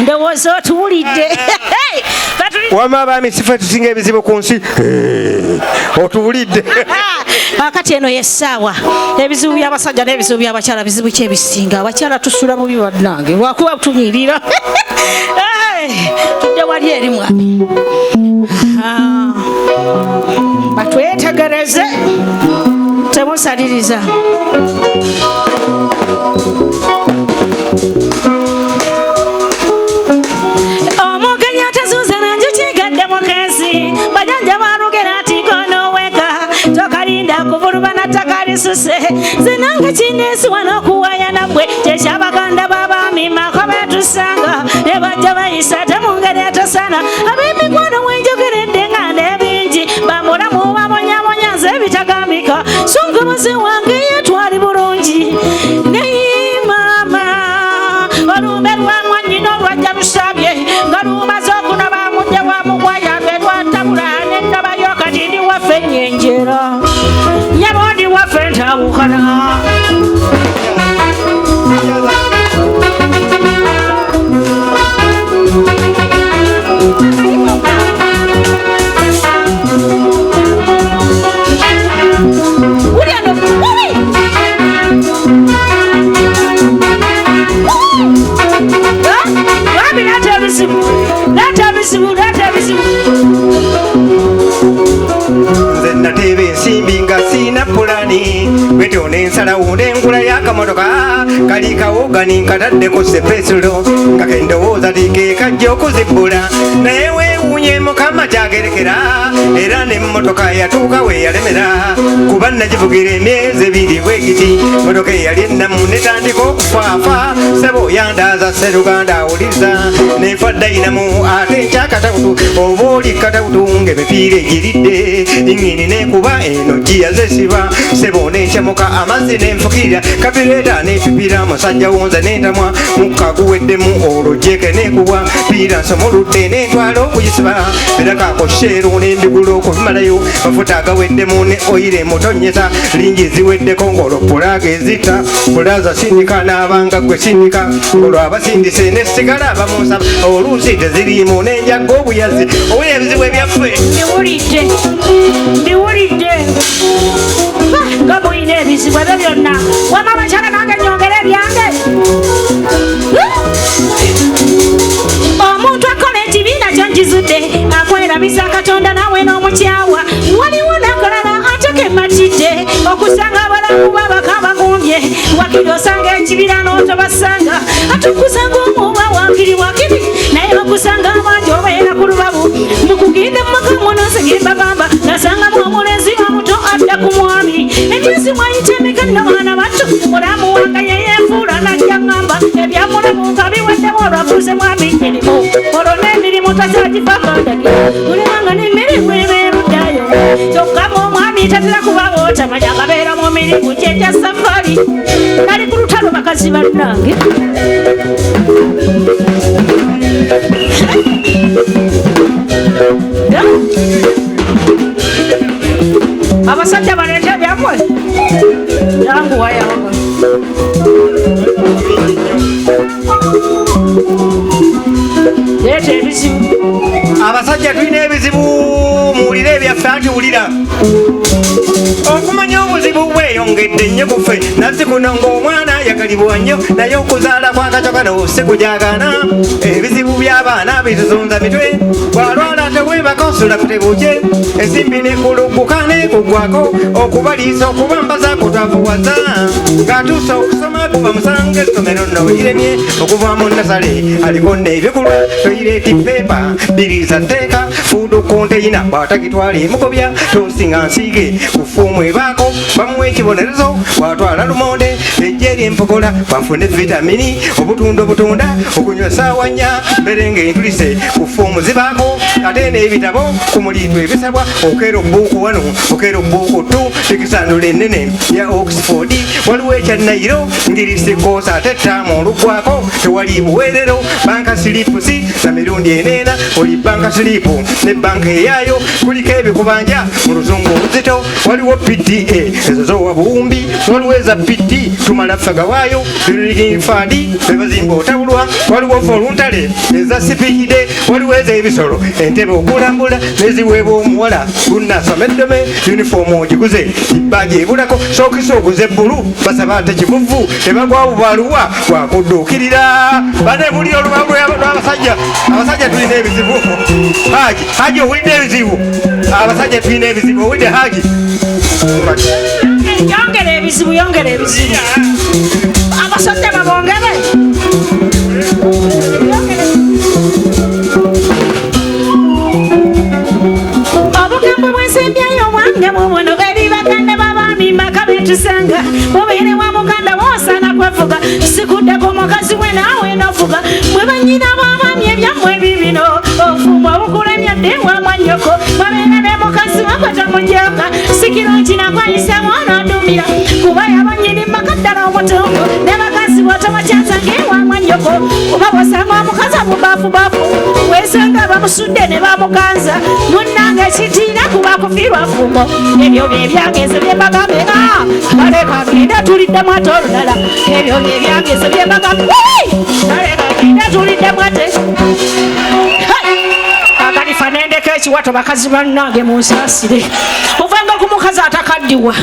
ndowooza otuwulidde. Wama abaami sifa tusinga ebizibu ku nsi otuwulidde. Akati eno yessaawa ebizibu by'abasajja n'ebizibu by'abakyala bizibu ki ebisinga? Abakyala tusula bubi bannange lwakuba tunyirira. Tudde wali eri mwami batwetegereze temusaliriza. Omugenyi atazuuza nanjuki gadde mukezi bajanja balugera ati konoweka tokalinda kuvulubana takalisuse zinange kinesiwa n'okuwaya nabwe kyekyabaganda b'abaami maka betusanga ne bajja bayisa temungeri etasaana ab'emikwano wenjogeredde nga n'ebingi bamulamu babonyabonya nze ebitagambika songa muze wange yetwali bulungi neyimaama olumbe lwamwanyina olwajja lusabye nga lumaze okunaba mujja wamugwaya lwetwatabula nennabayo kati ndi waffe enyenjera nyabondi waffe ntawukana. Nze nateeba ensimbi nga siina pulani bwetyo nensalawo n'engula y'akamotoka kali kawogani nkataddeko sepesulo nga kendowooza tikekajja okuzibbula naye weewuunye mukama kyagerekera era n'emmotoka yatuuka we yalemera kuba nagivugira emyezi ebiri bwegiti motoka eyali ennamu netandika okufaafa sebo yandaaza seruganda awuliriza nefa dayinamu ate nkyakatawutu oba oli katawutu ng'emipiira egiridde ingini nekuba eno giyazesiba sebo nekyamuka amazzi nenfukirira kapireeta nepipira musajja wonza nentamwa mukka guweddemu olwo jeke nekubwa piira nsomoludde nentwala okuyisiba birakako sheeru nembigula okubimalayo mafuta agaweddemu ne oyire mutonyesa lingi ziweddeko ng'olwo pulaga ezita pulaza sindika n'abanga gwe sindika olwo abasindise nesigala abamunsaba oluusi teziriimu nenjaga obuyazi owulira ebizibu ebyaffe. Ndiwulidde nga mulina ebizibu ebyo byonna wama abakyala nange nyongera ebyange. Omuntu akola ekibiina kyongizudde akwerabisa Katonda nawe n'omukyawa waliwo nakolala ateke ematidde okusanga abalamu babaka bagumbye wakiri osanga ekibira n'otobasanga atukusanga omuba wakiri naye okusanga abangi obeera ku lubabu mukuginde mumaka munosegimba gamba nasangamu omulenzi omuto adda ku mwami emyezi mwayita emikanda baana bato mulamu wange yeyefuula najja ngamba ebyamulamu nga biweddemu olwafuuse mwami nyirimu olwo n'emirimu takyagifakandagi mulibanga n'emirimu ebeeruddayo kyokka omwami tatera kubawo tamanya ngabeera mu mirimu gyegya safari nali ku lutalo bakazi bannange. Abasajja baleeta byammwe yanguwayaga leeta ebizibu. Abasajja tulina ebizibu muwulire ebyaffe anti wulira okumanya obuzibu bweyongedde nnyo buffe nazzi kuno ng'omwana yagalibwa nnyo naye okuzaala kwakacokano si kujagana ebizibu by'abaana bituzunza mitwe bwalwala teweebaka osula kutebuke ensimbi nekulugguka nekugwako okubaliisa okubambaza kutwavuwaza ng'atuusa okusoma kuva musange essomero nno yiremye okuva mu nasale aliko n'ebikulwa toyireeti pepa biriza tteeka fuudu konteyina bw'atagitwala emukobya tosinga nsiige ku ffuumu ebaako bamuwa ekibonerezo bw'atwala lumonde ejje ery'empogola bwanfune vitamini obutunda okunywa saawa nnya mbere ng'entulise ku ffuumu zibaako ate n'ebitabo ku muliitwa ebisabwa okeera obbuuku wano okeera obbuuku tu ekisandula ennene ya Oxford waliwo ekyannayiro ngirisi koosa ate ttaamu oluggwako tewali buweerero banka silipusi na mirundi eneena oli banka silipu ne banka eyaayo kuliko ebikubanja mu luzungu oluzito waliwo PTA ezozowa buwumbi waliweza PT tumala fagawaayo fadi bebazimba otabulwa waliwo voluntale eza sipikide waliweza ebisolo entebe okulambula neziweebwa omuwala lunasomeddeme yunifoomu ogiguze ibbaji ebulako sookisa oguze bbulu basaba ate kivuvu tebagwawo bwaluwa wakudduukirira bane buli olubalu lw'abasajja abasajja tulina ebizibu haji owulidde ebizibu abasajja tulina ebizibu owulidde haji yongera ebizibu abasajja babongere obugambo bwensembyayo omwange mubuno eri baganda babaami maka betusanga mubeere wa muganda woosana kwefuga sikuddeko omukazi we naawe nofuga mwe banyina b'abaami ebyammwe bibino ofumba obukulemya ddewa mwanyoko babeera ne mukazi wakwatamujoka sikiro kinakwayisa mwana adumira kuba yabanyini makaddala omutongo ne bakazi botobakyazanga ewa mwanyoko kuba bosanga omukazi abubafubafu wesanga bamusudde ne bamuganza munnanga ekitiira kuba kufiirwa fumo ebyo byebyageze byebagambe baleka genda tuliddemu ate olulala ebyo byebyageze byebagambe baleka genda tuliddemu ate akalifa nendeka ekiwato bakazi bannange munsaasire ovanga ku mukazi atakaddiwa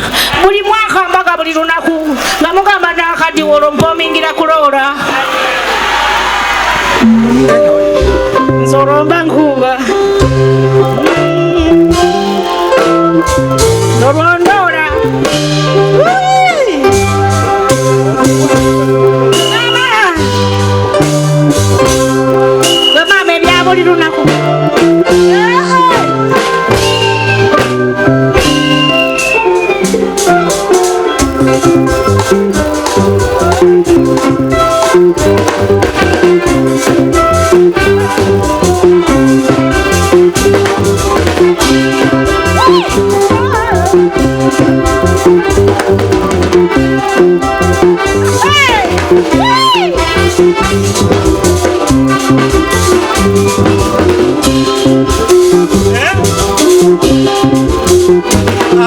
buli mwaka mbaga buli lunaku nga mugamba nakaddiwa olwo mpomingira kuloora nze olwomba nkuuba nolwondoora bamaama ebya buli lunaku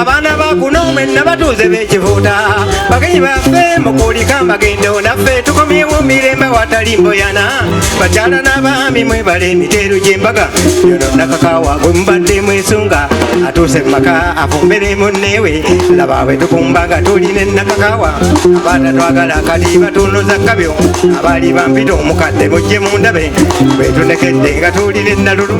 abaana bakunoome nabatuuze b'ekivuuta bagenyi baffe mukulika magendo naffe tukomyewo mirembe watali mboyana bakyala n'abaami mwebale emiteero gy'embaga yono nakakawa gwe mubadde mwesunga atuuse mumaka afumbire munneewe laba bwe tukumba nga tuline nakakawa abaana twagala kati batunuza kabyo abaali bampita omukadde mujje mundabe bwe tunekedde nga tuwulire nalulu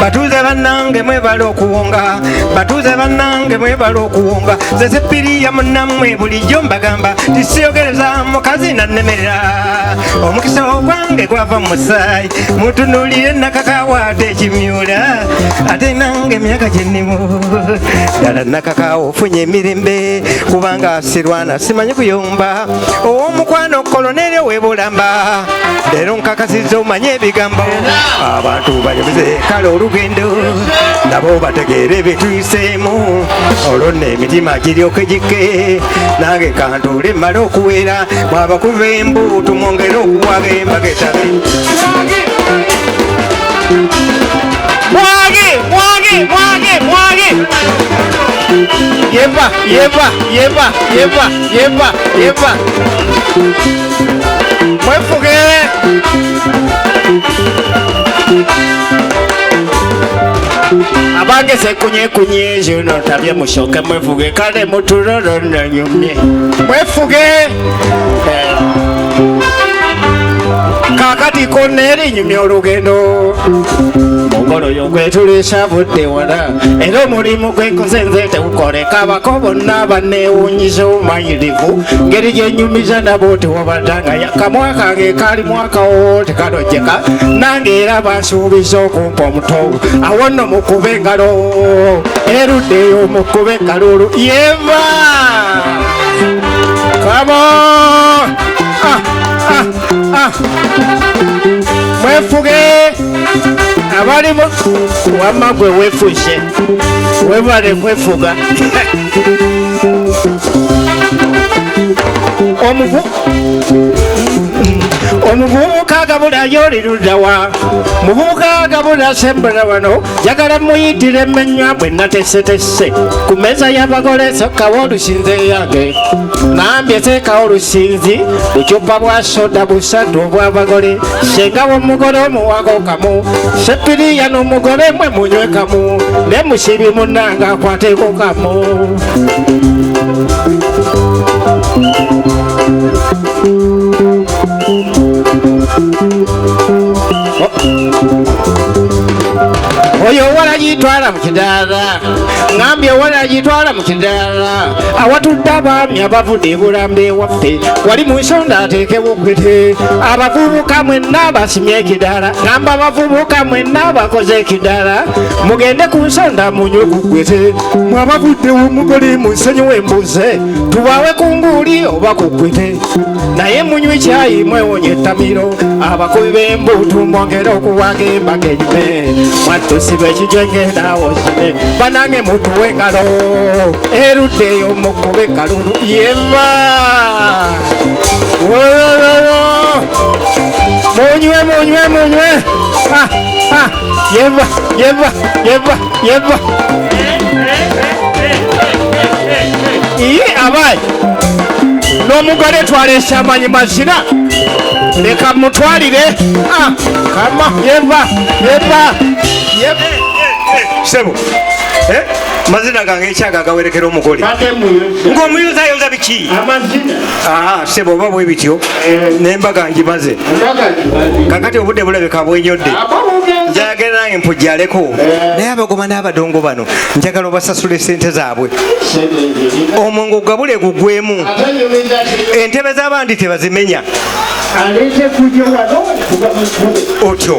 batuuze bannange mwebala okuwonga batuuze bannange mwebala okuwonga zesepiriya munnammwe bulijjo mbagamba tisiyogereza mukazi nannemerera omukisa ogwange gwava musaayi mutunulire nakakawa ate ekimyula ate nange emyaka gyennimu ddala nakakawa ofunye emirembe kubanga sirwana simanyi kuyomba ow'omukwano kolonere webulamba leero nkakasiza omanye ebigambo abantu bayobize kale olugendo nabo bategeere betuyiseemu olwo nno emitima giryoke gikke nange kantuule mmale okuwera bwabakuva embuutu mwongere okuwaga embaga etabe mwage yeba mwefuge abange sekunyekunye zino tabye mushoke mwefuge kale mutulolo nanyumye mwefuge kakati koneri nyumye olugendo omugolo yo gwetulisa budde wala era omulimu gwenkoze nze tewukoleka abako bonna banneewuunyiza obumanyirivu ngeri gyenyumiza nabo tewabadanga yakamwa kange kali mwakawo tekalojjeka nange era bansuubiza okumpa omutogo awo nno mukube engalo eruddeyo mukube engalo yeva Come on! mwefuge abali wamma gwe weefushe webale kwefuga omuvubuka agabulayo oli luddawa muvubuka agabula sembera wano jagala muyitire emmenywa bwe natesetese ku mmeeza y'abagole sokkawo olusinze yange nambye teekawo olusinzi bucupa bwa soda busatu obw'abagole sengawo omugole omuwago kamu sepiriya n'omugole mwe munywe kamu ne musibi munnanga akwateko kamu oyo walagitwala mu kidaala ngambye walagitwala mu kidaala awatudde abaami abavudde ebulambe ewaffe wali mu nsonda ateekewo gwete abavubuka mwenna basimye ekidaala ngamba abavubuka mwenna bakoze ekidaala mugende ku nsonda munywe ku gwete mwabavuddewo omugole mu nsenyi w'embuze tubawe ku nguuli oba ku gwete naye munywe kyayi mwewonye ettamiro abakubi b'embuutu mwongere okuwaga embaga enyume mwatusiba ekijengerawo sime banange mutuwe engalo eruddeyo mukube kalulu yeva munywe yeva iye abayi n'omugole twalesha amanyi mazina leka mutwalire kama yeva sebo mazina gange ekyaga agawerekera omugole ng'omuyuzayoza biki sebo oba bwe bityo nembaga ngimaze kakati obudde bulabeka bwenyodde njagala nange mpujjaleko naye abagoma n'abadongo bano njagala obasasula sente zaabwe omwenge ogabule gugwemu entebe z'abandi tebazimenya otyo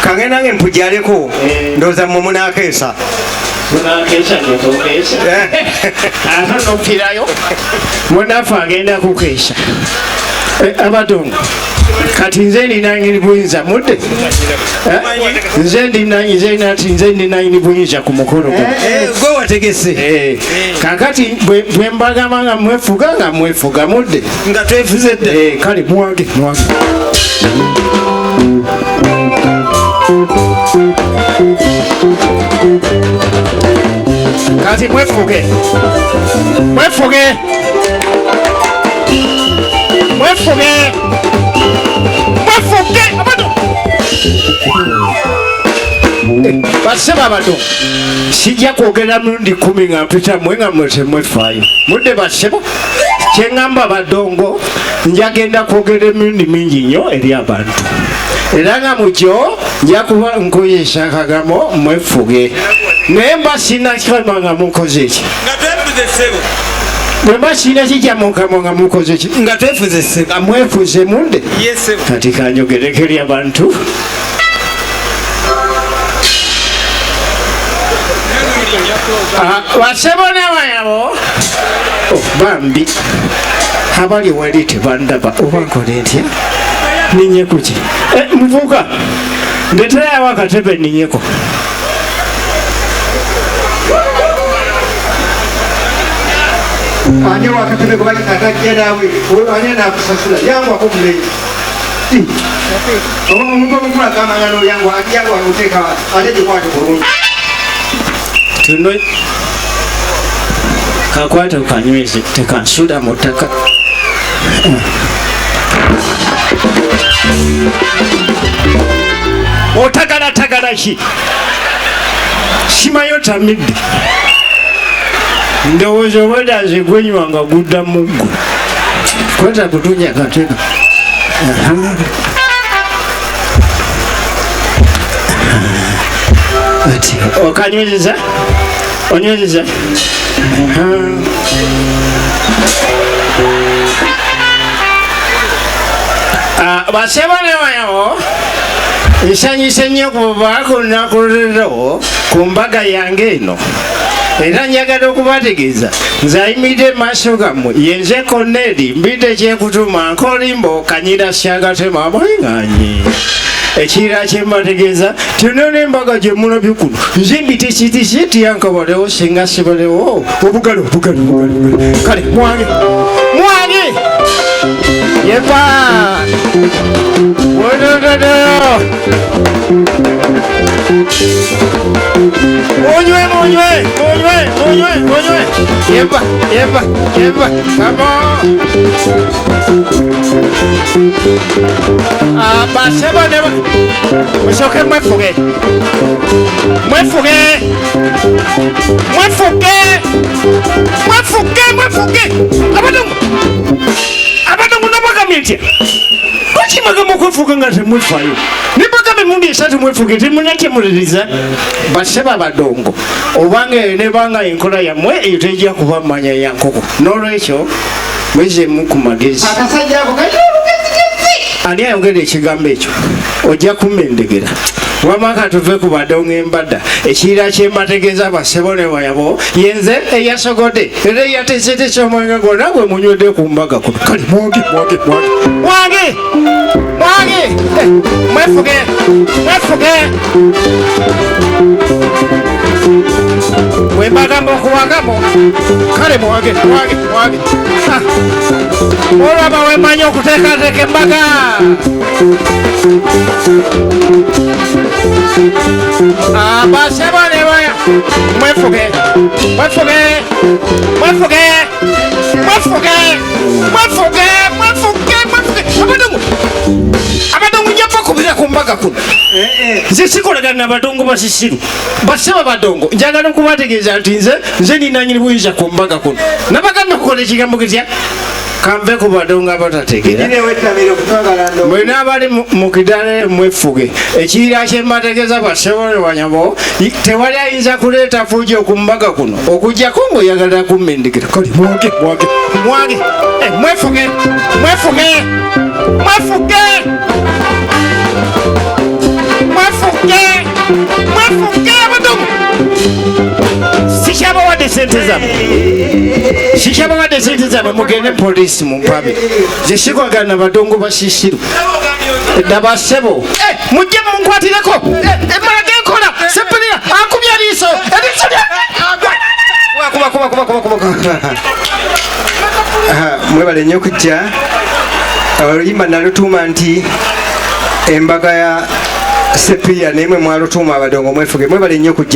kange nange mpujjaleko ndowooza mmwe munaakeesa nofirayo munafe agenda kukeesha abadongo kati nze ndinanyini buyinza mudde nze ndinanyini buyinza ku mukolo gwe wategese kakati bwe mbagamba nga mwefuga mudde nga twefuze dda kale mwange kati mwefuge baseba bano sijja kwogera mulundi 10 nga mpita mwe nga mwetemwefaayo mudde baseba kyeŋŋamba badongo njagenda kwogera emirundi mingi nnyo eri abantu era nga mukyo nja kuba nkoyesa akagambo mwefuge naye mba sina kikama nga mukoze eki bwe mba sina kijja mukama nga mukoze ki nga twefuze nga mwefuze munde kati kanjogereko eri abantu basebo n'abayabo bambi abali wali tebandaba oba nkole ntya ninye kuki muvuka ndeterayo akatebe ninyeko ani wakatebe kubatakajjerawe ani nakusasula yangwako muleyi omuntu omukulu agambanga noyangwa oteeka ate gikwate bulungi tuno kakwata kanyweze tekansula mu ttaka otagalatagala ki simayo tamidde ndowooza obadaze gwenywanga gudda muggo kwata kutunya kateka ati okanywezeza onywezeza basebo ne bayawo nsanyise nnyo kuva ku lunaku lero ku mbaga yange eno era njagala okubategeeza nze ayimiridde maaso gammwe yenze Koneri mbidde kyekutuma nkolimba okanyira syagatema amayiŋŋanyi ekirira kyembategeeza tyonna n'embaga gye mulabye kuno nzimbite kitishiti yankabalewo singa sibalewo obugalo kale mwange yepa wodododo munywe yepa kamo basebo nebo musoke mwefuge abadongo nabagamye kwakimagamo okwefuga nga temwefayo nibagambe mundi esatu mwefuge temunakemuliriza baseba abadongo obanga eyo nebanga enkola yammwe eyo tejja kuba mmanya ya nkoko n'olwekyo mwezemu ku magezi akasajja ako ani ayogera ekigambo ekyo ojja kumendegera wamaka tuve ku badongo embadda ekirira kyembategeeza basebo ne bayabo yenze eyasogode era eyateeseteesa omwenge gwonna gwe munywedde ku mbaga kuno kale mwange mwefuge wembagamba okuwagamo kale mwange olwaba wemanya okuteekateeka embaga basebo ne baya mwefuge abadongo njapa kubira ku mbaga kuno nze sikolagana n'abadongo basisiru baseba badongo njagala okubategeeza nti nze ninanyini buyinza ku mbaga kuno nabagambye okukola ekigambo kitya kanve ku badongo abatategeera mwena abali mu kidale mwefuge ekirira kyembategeeza basebo ne banyabo tewali ayinza kuleeta fujo ku mbaga kuno okujjako ng'oyagala kummendekera kale mwange mwefuge abadongo sikyabawadde sente zammwe mugende polisi mumpabe zekikwagana nabadongo basisiru nabasebo mujje munkwatireko emalaga enkola sepulira akubya liiso eriiso mwebale nnyo okujja oluyimba nalutuuma nti embaga ya sepiya naye mwe mwalutuuma abadongo mwefuge mwebale nnyo okujja